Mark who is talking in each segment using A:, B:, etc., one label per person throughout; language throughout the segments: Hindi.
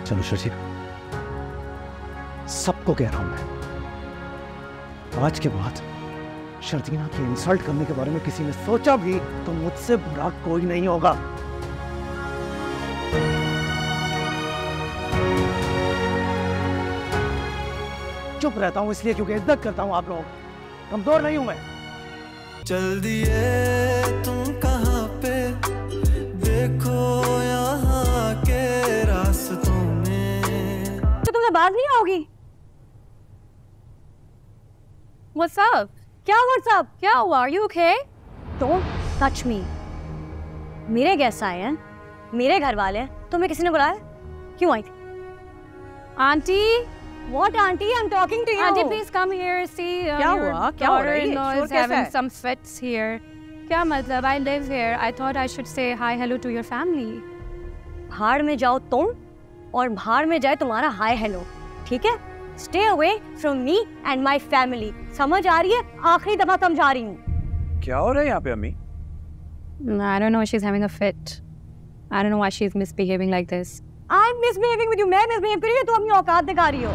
A: चलो शशि, सबको कह रहा हूं मैं, आज के बाद शर्जीना की इंसल्ट करने के बारे में किसी ने सोचा भी तो मुझसे बुरा कोई नहीं होगा। चुप रहता हूं इसलिए क्योंकि इज्जत करता हूं आप लोगों की, कमजोर नहीं हूं मैं।
B: चल दिए तुम कहां पे, देखो यहाँ के रास्तों में।
C: तो तुमसे बात नहीं होगी? What's up? क्या What's up? क्या हुआ? Are you okay? Don't touch me. मेरे गेस्ट आए हैं, मेरे घर वाले हैं, तुम्हें किसी ने बुलाया? क्यों आई थी? Aunty, what aunty? I'm talking to you.
D: Aunty, please come here. See,
C: क्या हुआ? क्या हो रहा है?
D: daughter-in-law
C: शोर
D: is
C: कैसा
D: having
C: है?
D: some fits here. क्या मतलब? I live here. I thought I should say hi, hello to your family.
C: भाड़ में जाओ तुम और भाड़ में जाए तुम्हारा हाय हेलो, ठीक है? Stay away from me and my family. समझ आ रही है? आखिरी दफा समझा रही हूँ।
A: क्या हो रहा है यहाँ पे अम्मी?
D: I don't know. She's having a fit. I don't know why she's misbehaving like this.
C: I'm misbehaving with you. मैं misbehave कर रही हूँ, तुम अपनी औकात दिखा रही हो।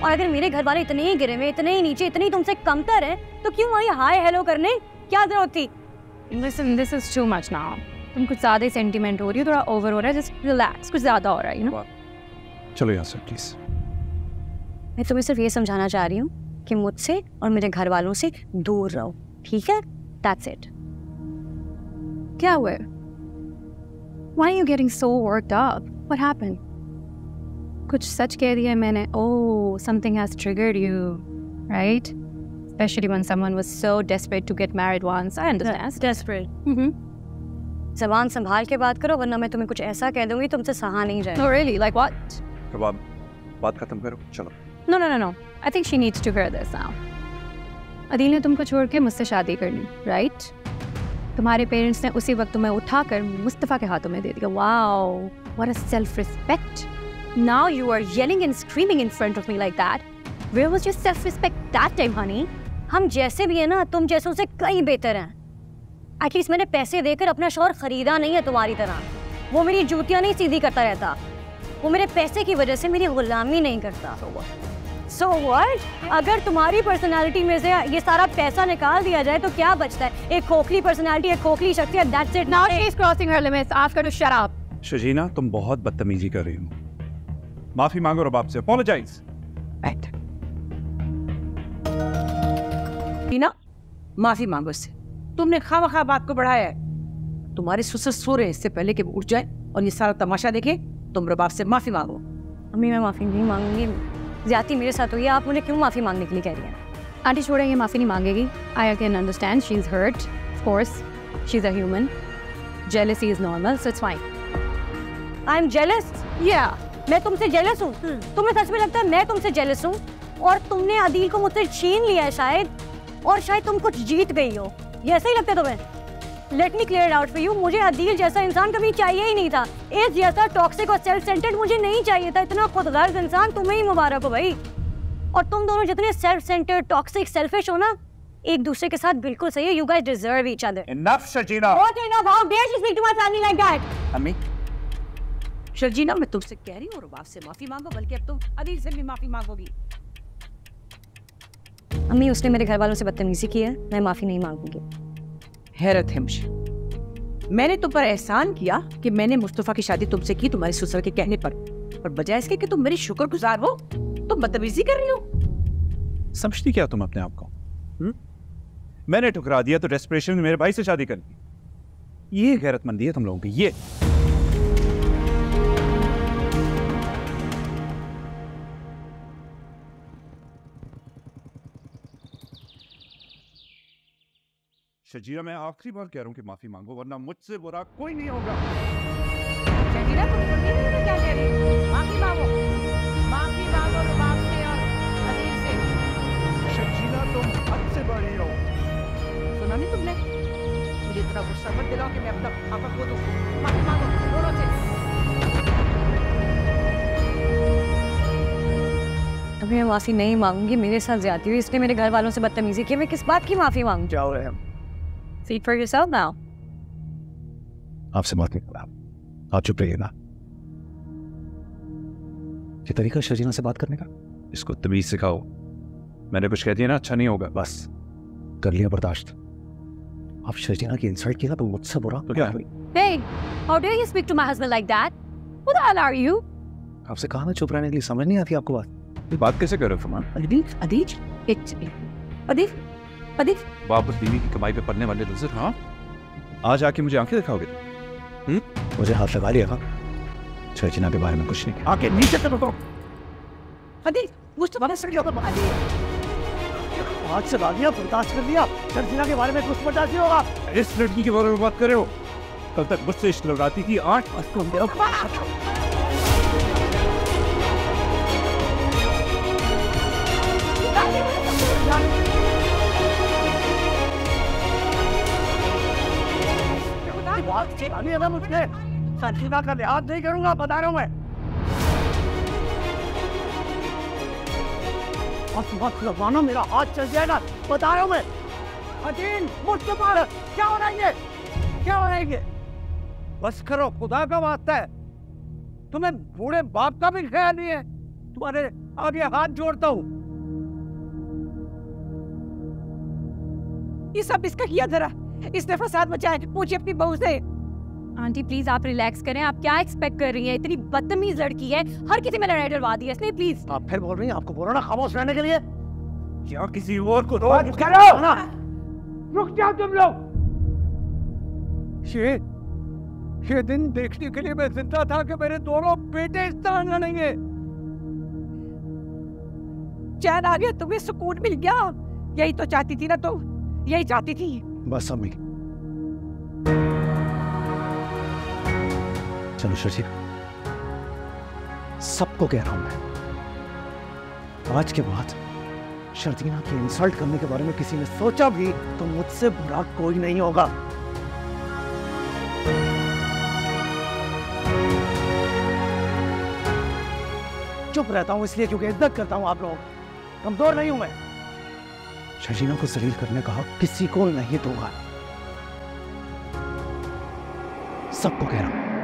C: और अगर मेरे घर वाले इतने ही गिरे हुए, इतने ही नीचे, इतनी तुमसे कमतर हैं, तो क्यों आई हाय हेलो करने? क्या जरूरत थी?
D: Listen, this is too much now. तुम कुछ ज़्यादा ही सेंटिमेंट हो रही हो, थोड़ा ओवर हो रहा है. Just relax. कुछ ज़्यादा हो रहा है, you know?
A: चलो यहाँ से प्लीज।
C: मैं तुम्हें सिर्फ ये समझाना चाह रही हूँ कि मुझसे और मेरे घर वालों से दूर रहो, ठीक है? That's it.
D: क्या हुआ? Why are you getting so worked up? What happened? कुछ सच कह दिया मैंने. Oh, something has triggered you, right? Especially when someone was so desperate to get married once. I understand.
C: Desperate.
D: Mm-hmm.
C: ज़बान संभाल के बात करो, वरना मैं तुम्हें कुछ ऐसा कह दूंगी तुमसे सहा नहीं जाए।
D: No, really? Like what?
A: रबाब, बात खत्म करो, चलो।
D: No, no, no, no. I think she needs to hear this now. Adeel ने तुमको छोड़ के मुझसे शादी कर ली, right? तुम्हारे पेरेंट्स ने उसी वक्त तुम्हें उठाकर मुस्तफ़ा के हाथों में दे दिया. Wow, what a self-respect. Now you are yelling and screaming in front of me like that. Where was your self-respect that time, honey?
C: हम जैसे भी है ना, तुम जैसों से कई बेहतर हैं। एटलीस्ट मैंने पैसे देकर अपना शौहर खरीदा नहीं है तुम्हारी तरह। वो मेरी जूतियाँ नहीं सीधी करता रहता, वो मेरे पैसे की वजह से मेरी गुलामी नहीं करता। So what? अगर तुम्हारी पर्सनालिटी में से ये सारा पैसा निकाल दिया जाए तो क्या बचता है? एक खोखली पर्सनालिटी, एक खोखली शख्सियत, that's it.
D: Now she's crossing her limits. Ask her to shut up.
A: शजीना, तुम बहुत बदतमीजी कर रही हो। माफी मांगो रबाब से, apologize.
E: टीना, माफी मांगो इससे। तुमने खामखा बात को बढ़ाया है। तुम्हारे ससुर सो रहे हैं, इससे पहले कि वो उठ जाए और ये सारा तमाशा देखे, तुम रबाब से माफी मांगो।
C: अम्मी, मैं माफी नहीं मांगूंगी। ज्यादती मेरे साथ हुई है, आप मुझे क्यों माफी मांगने के लिए कह रही हैं?
D: आंटी छोड़े, ये माफी नहीं मांगेगी. I can understand. She's hurt. Of course, she's a human. Jealousy is normal, so it's fine.
C: I'm jealous?
D: Yeah.
C: मैं तुमसे जेलस हूँ? तुम्हें सच में लगता है मैं तुमसे जेलस हूँ? और तुमने अदील को मुझसे छीन लिया है शायद, और शायद तुम कुछ जीत गई हो, ये ऐसा ही लगता है तुम्हें? Let me clear out for you, मुझे अदील जैसा इंसान कभी चाहिए ही नहीं था। इस जैसा टॉक्सिक और सेल्फ सेंटर्ड मुझे नहीं चाहिए था। इतना खुदगर्ज इंसान तुम्हें ही मुबारक हो भाई। और तुम दोनों जितने सेल्फ सेंटर्ड, टॉक्सिक, सेल्फिश हो ना, एक दूसरे के साथ बिल्कुल सही है। You guys deserve each other.
A: Enough, शजीना।
C: What enough? How dare she speak to my family like that?
A: अम्मी,
E: शर्जीना, मैं तुमसे कह रही हूँ रबाब से माफी मांगो, बल्कि अब तुम अदील से भी माफी मांगोगी।
C: अम्मी, उसने मेरे घर वालों से बदतमीजी की है, मैं माफी नहीं मांगूंगी।
E: हैरत है मुझे, मैंने तुम पर एहसान किया कि मैंने मुस्तफा की शादी तुमसे की तुम्हारे ससुर के कहने पर बजाय इसके कि तुम मेरी शुक्रगुजार हो, तुम बदतमीजी कर रही हो।
A: समझती क्या तुम अपने आप को? मैंने ठुकरा दिया तो डेस्परेशन में मेरे भाई से शादी कर दी। ये गैरतमंदी है तुम लोगों की। ये शजीरा, मैं आखिरी बार कह रहा हूं कि माफी मांगो, वरना मुझसे बुरा कोई नहीं होगा।
E: शर्जीना, तुम सुन नहीं रही क्या कह रही हो? माफी मांगो, माफी मांगो रबाब से और अदील से।
A: शजीरा, तुम हद से बढ़ रही हो।
E: सुना नहीं तुमने? मुझे इतना गुस्सा मत दिलाओ कि मैं अपना पापा खो दूं। माफी मांगो दोनों से।
C: अभी मैं माफी नहीं मांगूंगी, मेरे साथ ज्यादती हुई, इसने मेरे घर वालों से बदतमीजी की, मैं किस बात की माफी मांगूं?
A: क्या हो रहा है?
C: See it for yourself now.
A: आपसे बात नहीं कर रहा, आप चुप रहिए ना। ये तरीका शर्जीना से बात करने का?
F: इसको तमीज सिखाओ। मैंने कुछ कह दिया ना, अच्छा नहीं होगा।
A: बस कर लिया बर्दाश्त। आप शर्जीना की इंसल्ट किया तो मुझसे बुरा
F: तो क्या?
C: Hey, how dare you speak to my husband like that? Who the hell are you?
A: आपसे कहा ना चुप रहने के लिए, समझ नहीं आती आपको बात?
F: ये बात कैसे कर रहे हो फरमान?
E: अदीज
F: बाप और बीवी की कमाई पे पड़ने वाले लूजर। हाँ, आज आके मुझे आंखें दिखाओगे?
A: मुझे हाथ लगा लिया था। शर्जीना के बारे में कुछ नहीं।
E: आके नीचे से रुको। अदीज मुस्तफा ने सड़ी होगा।
A: हाथ से लगा दिया, बर्दाश्त कर लिया। शर्जीना के बारे में कुछ बर्दाश्त नहीं होगा।
F: इस लड़की के बारे में बात कर रहे हो? कल तक मुझसे इश्क लगाती थी, 8
A: मुझे शर्जीना का लिहाज नहीं करूंगा, बता रहा हूँ मैं। मत लगवाना, मेरा हाथ चल जाएगा, बता रहा हूँ मैं। अदील, मुस्तफा, क्या हो रहा है ये? क्या हो रहा है ये? बस करो, खुदा का वास्ता है। तुम्हें बूढ़े बाप का भी ख्याल नहीं है। तुम्हारे आगे हाथ जोड़ता हूँ।
E: ये सब इसका किया, जरा इसने फसाद मचाया मुझे अपनी बहू से।
C: आंटी प्लीज आप रिलैक्स करें। आप क्या एक्सपेक्ट कर रही हैं? इतनी बदतमीज लड़की है, हर किसी में लड़ाई डलवा दी है इसने। प्लीज
A: आप फिर बोल रही हैं, आपको बोला ना खामोश रहने के लिए।
F: क्या किसी और को
A: रुक जाओ तुम लोग। ये दिन देखने के लिए मैं जिंदा था कि मेरे दोनों बेटे इस तरह लड़ेंगे।
E: चैन आ गया, तुम्हें सुकून मिल गया। यही तो चाहती थी ना तुम, यही चाहती थी।
A: बस अम्मी, चलो शर्जीना, सबको कह रहा हूं मैं, आज के बाद शर्जीना की इंसल्ट करने के बारे में किसी ने सोचा भी तो मुझसे बुरा कोई नहीं होगा। चुप रहता हूं इसलिए क्योंकि इज्जत करता हूं आप लोगों की, कमजोर नहीं हूं मैं। शर्जीना को जलील करने का हक किसी को नहीं दूंगा, सबको कह रहा हूं।